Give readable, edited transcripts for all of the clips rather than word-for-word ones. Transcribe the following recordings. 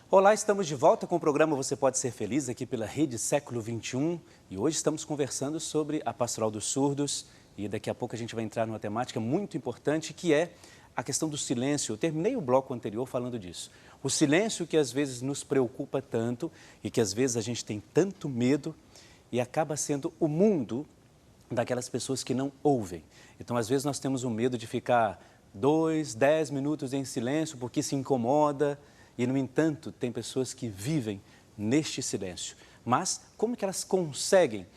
Olá, estamos de volta com o programa Você Pode Ser Feliz, aqui pela Rede Século XXI. E hoje estamos conversando sobre a Pastoral dos Surdos. E daqui a pouco a gente vai entrar numa temática muito importante, que é a questão do silêncio. Eu terminei o bloco anterior falando disso. O silêncio que às vezes nos preocupa tanto e que às vezes a gente tem tanto medo e acaba sendo o mundo daquelas pessoas que não ouvem. Então, às vezes nós temos o medo de ficar 2, 10 minutos em silêncio porque se incomoda. E, no entanto, tem pessoas que vivem neste silêncio. Mas como que elas conseguem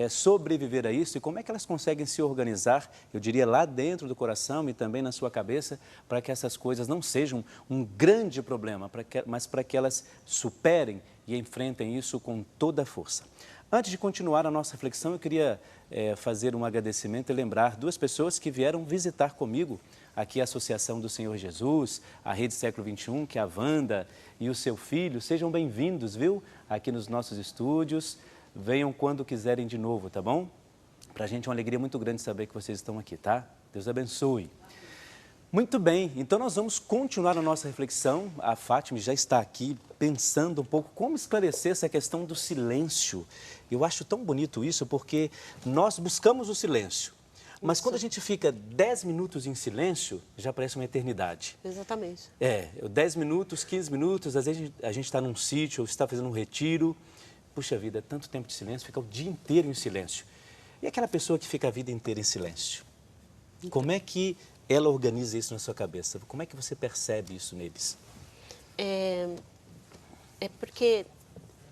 sobreviver a isso e como é que elas conseguem se organizar, eu diria, lá dentro do coração e também na sua cabeça, para que essas coisas não sejam um grande problema, mas para que elas superem e enfrentem isso com toda a força. Antes de continuar a nossa reflexão, eu queria fazer um agradecimento e lembrar duas pessoas que vieram visitar comigo aqui a Associação do Senhor Jesus, a Rede Século XXI, que é a Wanda e o seu filho. Sejam bem-vindos, viu? Aqui nos nossos estúdios. Venham quando quiserem de novo, tá bom? Pra gente é uma alegria muito grande saber que vocês estão aqui, tá? Deus abençoe. Muito bem, então nós vamos continuar a nossa reflexão. A Fátima já está aqui pensando um pouco como esclarecer essa questão do silêncio. Eu acho tão bonito isso porque nós buscamos o silêncio. Mas quando a gente fica 10 minutos em silêncio, já parece uma eternidade. Exatamente. 10 minutos, 15 minutos, às vezes a gente está num sítio ou está fazendo um retiro. Puxa vida, tanto tempo de silêncio, fica o dia inteiro em silêncio. E aquela pessoa que fica a vida inteira em silêncio? Como é que ela organiza isso na sua cabeça? Como é que você percebe isso neles? É porque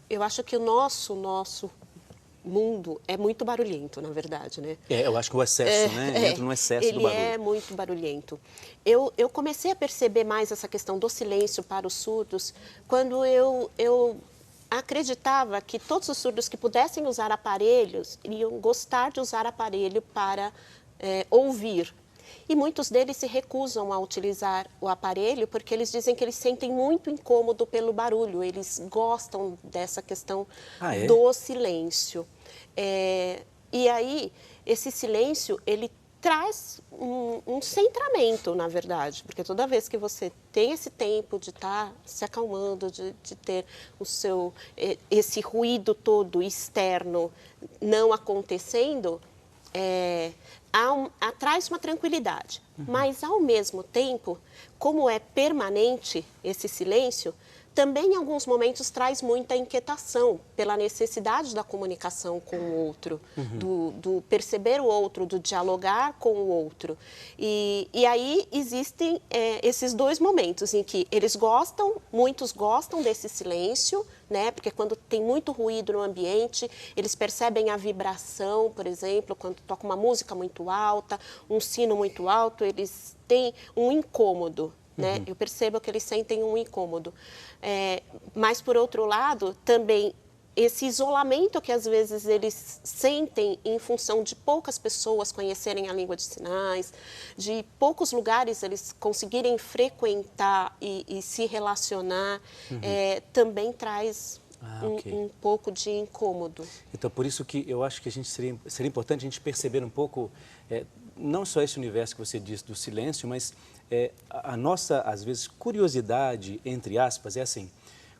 eu acho que o nosso mundo é muito barulhento, na verdade, né? Eu acho que o excesso, né? Entra no excesso do barulho. Ele é muito barulhento. Eu comecei a perceber mais essa questão do silêncio para os surdos quando eu acreditava que todos os surdos que pudessem usar aparelhos iriam gostar de usar aparelho para ouvir. E muitos deles se recusam a utilizar o aparelho porque eles dizem que eles sentem muito incômodo pelo barulho, eles gostam dessa questão do silêncio. E aí, esse silêncio, ele traz um centramento, na verdade, porque toda vez que você tem esse tempo de estar se acalmando, de ter esse ruído todo externo não acontecendo, traz uma tranquilidade. Mas, ao mesmo tempo, como é permanente esse silêncio, também em alguns momentos traz muita inquietação pela necessidade da comunicação com o outro, do perceber o outro, do dialogar com o outro. E aí existem esses dois momentos em que eles muitos gostam desse silêncio, né? Porque quando tem muito ruído no ambiente, eles percebem a vibração, por exemplo, quando toca uma música muito alta, um sino muito alto, eles têm um incômodo. Né? Eu percebo que eles sentem um incômodo. Mas, por outro lado, também esse isolamento que às vezes eles sentem em função de poucas pessoas conhecerem a língua de sinais, de poucos lugares eles conseguirem frequentar e se relacionar, também traz um pouco de incômodo. Então, por isso que eu acho que seria importante a gente perceber um pouco, não só esse universo que você disse do silêncio, mas a nossa, às vezes, curiosidade, entre aspas, é assim,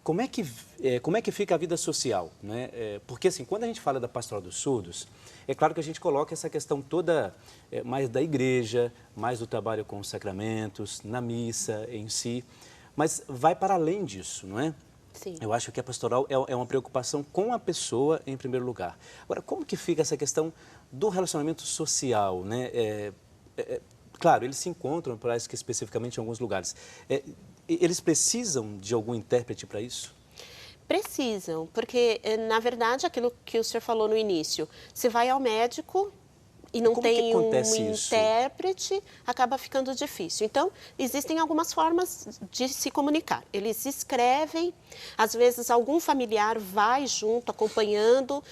como é que fica a vida social, né? Porque, assim, quando a gente fala da Pastoral dos Surdos, é claro que a gente coloca essa questão toda mais da igreja, mais do trabalho com os sacramentos, na missa em si, mas vai para além disso, não é? Sim. Eu acho que a pastoral é uma preocupação com a pessoa em primeiro lugar. Agora, como que fica essa questão do relacionamento social, né? Claro, eles se encontram, parece que especificamente em alguns lugares. Eles precisam de algum intérprete para isso? Precisam, porque, na verdade, aquilo que o senhor falou no início, você vai ao médico e não tem um intérprete, acaba ficando difícil. Então, existem algumas formas de se comunicar. Eles escrevem, às vezes algum familiar vai junto, acompanhando,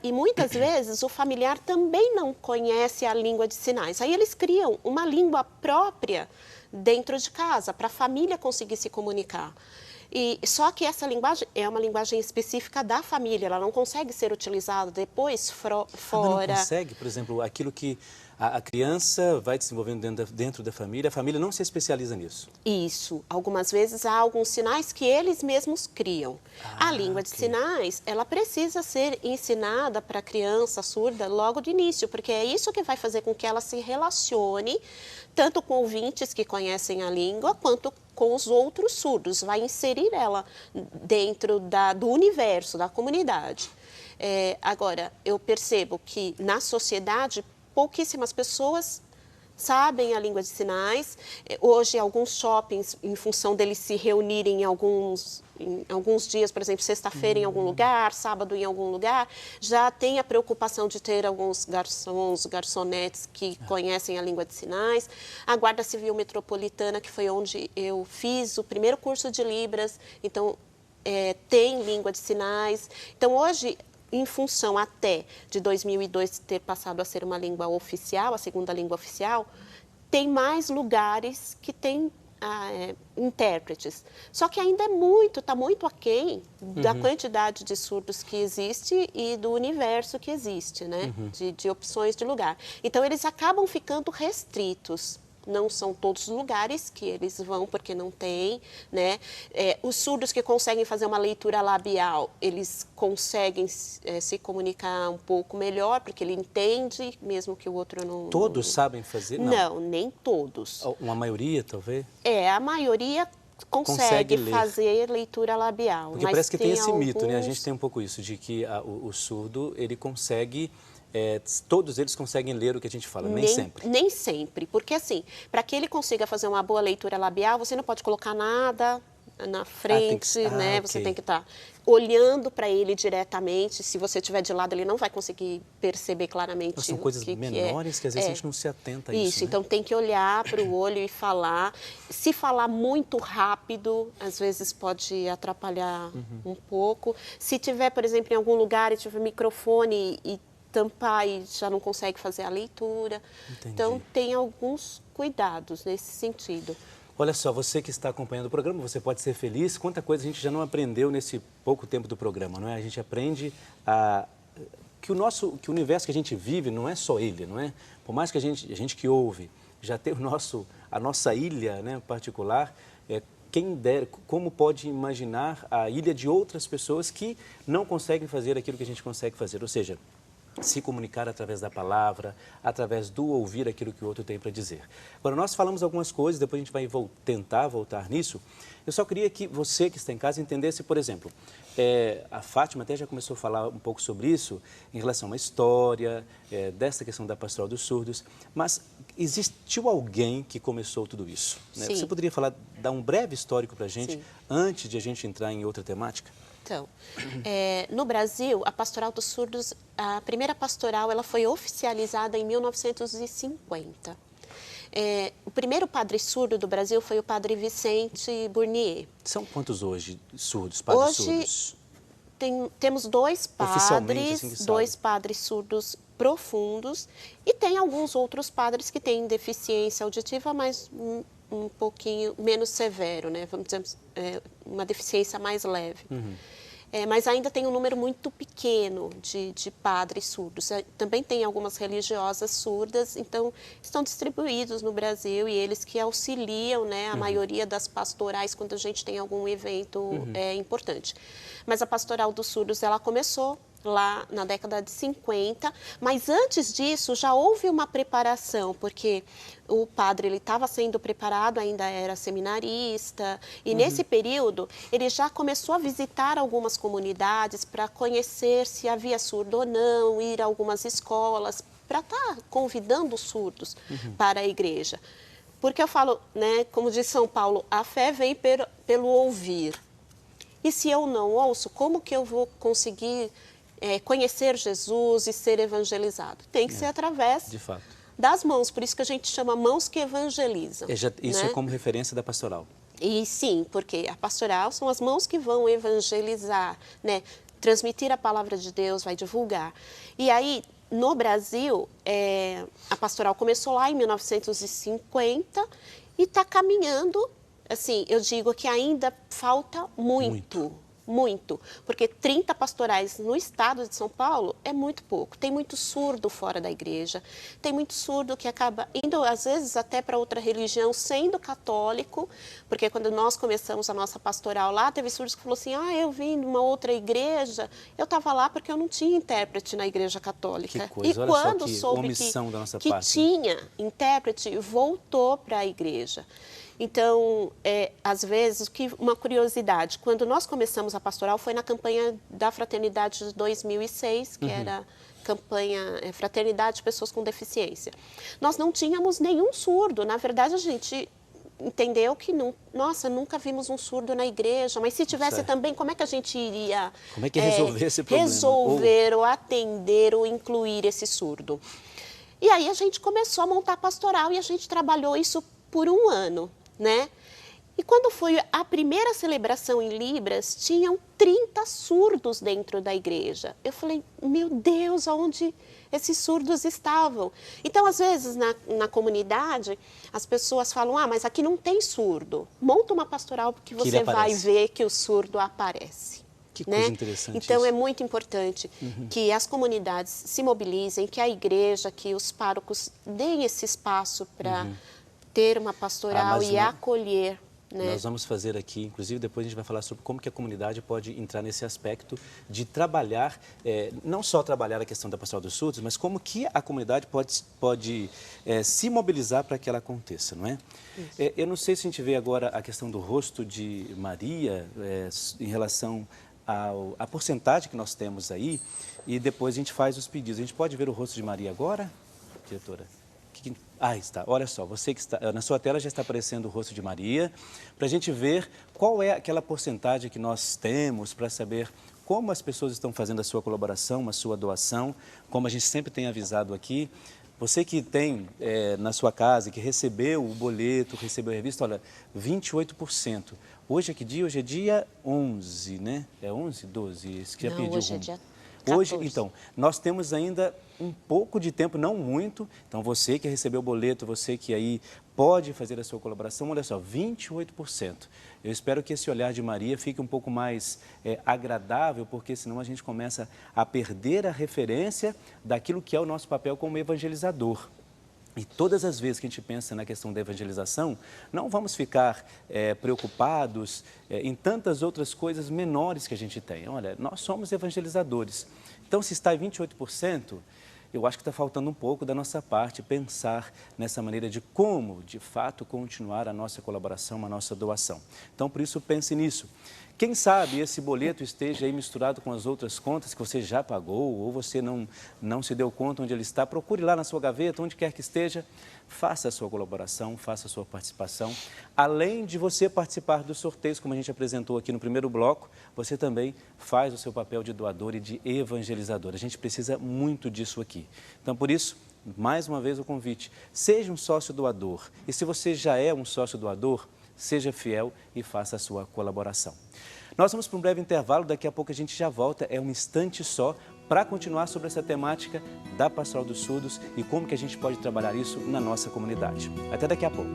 e muitas vezes o familiar também não conhece a língua de sinais. Aí eles criam uma língua própria dentro de casa, para a família conseguir se comunicar. Só que essa linguagem é uma linguagem específica da família, ela não consegue ser utilizada depois fora. Não consegue, por exemplo, aquilo que A criança vai desenvolvendo dentro da família, a família não se especializa nisso. Isso. Algumas vezes há alguns sinais que eles mesmos criam. A língua de sinais, ela precisa ser ensinada para a criança surda logo de início, porque é isso que vai fazer com que ela se relacione tanto com ouvintes que conhecem a língua, quanto com os outros surdos. Vai inserir ela dentro do universo, da comunidade. Agora, eu percebo que na sociedade, pouquíssimas pessoas sabem a língua de sinais. Hoje, alguns shoppings, em função deles se reunirem em alguns dias, por exemplo, sexta-feira em algum lugar, sábado em algum lugar, já tem a preocupação de ter alguns garçons, garçonetes que conhecem a língua de sinais. A Guarda Civil Metropolitana, que foi onde eu fiz o primeiro curso de Libras, então tem língua de sinais. Então, hoje, em função até de 2002 ter passado a ser uma língua oficial, a segunda língua oficial, tem mais lugares que têm intérpretes. Só que ainda está muito aquém da quantidade de surdos que existe e do universo que existe, né? De opções de lugar. Então, eles acabam ficando restritos. Não são todos os lugares que eles vão, porque não tem, né? Os surdos que conseguem fazer uma leitura labial, eles conseguem se comunicar um pouco melhor, porque ele entende, mesmo que o outro não... Todos sabem fazer? Não, nem todos. Uma maioria, talvez? A maioria consegue fazer leitura labial. Porque parece que tem esse mito, né? A gente tem um pouco isso, de que o surdo, ele consegue... todos eles conseguem ler o que a gente fala, nem sempre. Nem sempre, porque assim, para que ele consiga fazer uma boa leitura labial, você não pode colocar nada na frente, né? Você tem que estar olhando para ele diretamente. Se você estiver de lado, ele não vai conseguir perceber claramente. São coisas menores que às vezes a gente não se atenta a isso. Isso, né? Então tem que olhar para o olho e falar. Se falar muito rápido, às vezes pode atrapalhar um pouco. Se tiver, por exemplo, em algum lugar e tiver microfone e tampar e já não consegue fazer a leitura. Entendi. Então, tem alguns cuidados nesse sentido. Olha só, você que está acompanhando o programa, você pode ser feliz. Quanta coisa a gente já não aprendeu nesse pouco tempo do programa, não é? A gente aprende que o universo que a gente vive não é só ele, não é? Por mais que a gente que ouve já tem a nossa ilha, né, particular, quem dera, como pode imaginar a ilha de outras pessoas que não conseguem fazer aquilo que a gente consegue fazer, ou seja, se comunicar através da palavra, através do ouvir aquilo que o outro tem para dizer. Agora, nós falamos algumas coisas, depois a gente vai tentar voltar nisso. Eu só queria que você que está em casa entendesse, por exemplo, a Fátima até já começou a falar um pouco sobre isso, em relação a uma história, dessa questão da pastoral dos surdos, mas existiu alguém que começou tudo isso, né? Você poderia dar um breve histórico para a gente, antes de a gente entrar em outra temática? Então, no Brasil, a pastoral dos surdos, a primeira pastoral, ela foi oficializada em 1950. O primeiro padre surdo do Brasil foi o padre Vicente Burnier. São quantos hoje padres surdos? Temos dois padres surdos profundos e tem alguns outros padres que têm deficiência auditiva, mas um pouquinho menos severo, né? Vamos dizer, uma deficiência mais leve. Mas ainda tem um número muito pequeno de padres surdos. Também tem algumas religiosas surdas, então estão distribuídos no Brasil e eles que auxiliam, né, a maioria das pastorais quando a gente tem algum evento importante. Mas a pastoral dos surdos, ela começou lá na década de 50, mas antes disso já houve uma preparação, porque o padre ele estava sendo preparado, ainda era seminarista, e nesse período ele já começou a visitar algumas comunidades para conhecer se havia surdo ou não, ir a algumas escolas, para estar convidando os surdos para a igreja. Porque eu falo, né, como diz São Paulo, a fé vem pelo ouvir. E se eu não ouço, como que eu vou conseguir conhecer Jesus e ser evangelizado? Tem que ser através das mãos, por isso que a gente chama mãos que evangelizam. Isso é como referência da pastoral. E sim, porque a pastoral são as mãos que vão evangelizar, né? Transmitir a palavra de Deus, vai divulgar. E aí, no Brasil, a pastoral começou lá em 1950 e está caminhando, assim, eu digo que ainda falta muito. muito, porque 30 pastorais no estado de São Paulo é muito pouco. Tem muito surdo fora da igreja, tem muito surdo que acaba indo, às vezes, até para outra religião, sendo católico, porque quando nós começamos a nossa pastoral lá, teve surdos que falou assim, eu vim de uma outra igreja, eu estava lá porque eu não tinha intérprete na igreja católica. Que coisa, E olha quando só que soube omissão da nossa que parte. tinha intérprete, voltou para a igreja. Então, às vezes, uma curiosidade, quando nós começamos a pastoral foi na campanha da Fraternidade de 2006, que era campanha Fraternidade de Pessoas com Deficiência. Nós não tínhamos nenhum surdo, na verdade a gente entendeu que, nossa, nunca vimos um surdo na igreja, mas se tivesse também, como é que a gente iria... Como é que resolver esse problema? Resolver ou atender ou incluir esse surdo. E aí a gente começou a montar a pastoral e a gente trabalhou isso por um ano, né? E quando foi a primeira celebração em Libras, tinham 30 surdos dentro da igreja. Eu falei, meu Deus, aonde esses surdos estavam? Então, às vezes, na comunidade, as pessoas falam, mas aqui não tem surdo. Monta uma pastoral porque você vai ver que o surdo aparece. Que coisa interessante. Então, isso. é muito importante que as comunidades se mobilizem, que a igreja, que os párocos deem esse espaço para ter uma pastoral e acolher. Né? Nós vamos fazer aqui, inclusive depois a gente vai falar sobre como que a comunidade pode entrar nesse aspecto de trabalhar, não só trabalhar a questão da pastoral dos surdos, mas como que a comunidade pode se mobilizar para que ela aconteça, não é? Eu não sei se a gente vê agora a questão do rosto de Maria em relação à porcentagem que nós temos aí e depois a gente faz os pedidos. A gente pode ver o rosto de Maria agora, diretora? Está. Olha só, você que está na sua tela já está aparecendo o rosto de Maria, para a gente ver qual é aquela porcentagem que nós temos para saber como as pessoas estão fazendo a sua colaboração, a sua doação, como a gente sempre tem avisado aqui. Você que tem na sua casa, que recebeu o boleto, recebeu a revista, olha, 28%. Hoje é que dia? Hoje é dia 11, né? É 11, 12? Esse que já perdi o hoje rumo. é dia 14. Hoje, então, nós temos ainda um pouco de tempo, não muito. Então, você que recebeu o boleto, você que aí pode fazer a sua colaboração, olha só, 28%. Eu espero que esse olhar de Maria fique um pouco mais agradável, porque senão a gente começa a perder a referência daquilo que é o nosso papel como evangelizador. E todas as vezes que a gente pensa na questão da evangelização, não vamos ficar preocupados em tantas outras coisas menores que a gente tem. Olha, nós somos evangelizadores. Então, se está em 28%, eu acho que está faltando um pouco da nossa parte pensar nessa maneira de como, de fato, continuar a nossa colaboração, a nossa doação. Então, por isso, pense nisso. Quem sabe esse boleto esteja aí misturado com as outras contas que você já pagou ou você não se deu conta onde ele está. Procure lá na sua gaveta, onde quer que esteja, faça a sua colaboração, faça a sua participação. Além de você participar dos sorteios, como a gente apresentou aqui no primeiro bloco, você também faz o seu papel de doador e de evangelizador. A gente precisa muito disso aqui. Então, por isso, mais uma vez o convite, seja um sócio doador. E se você já é um sócio doador, seja fiel e faça a sua colaboração. Nós vamos para um breve intervalo, daqui a pouco a gente já volta, é um instante só, para continuar sobre essa temática da Pastoral dos Surdos e como que a gente pode trabalhar isso na nossa comunidade. Até daqui a pouco.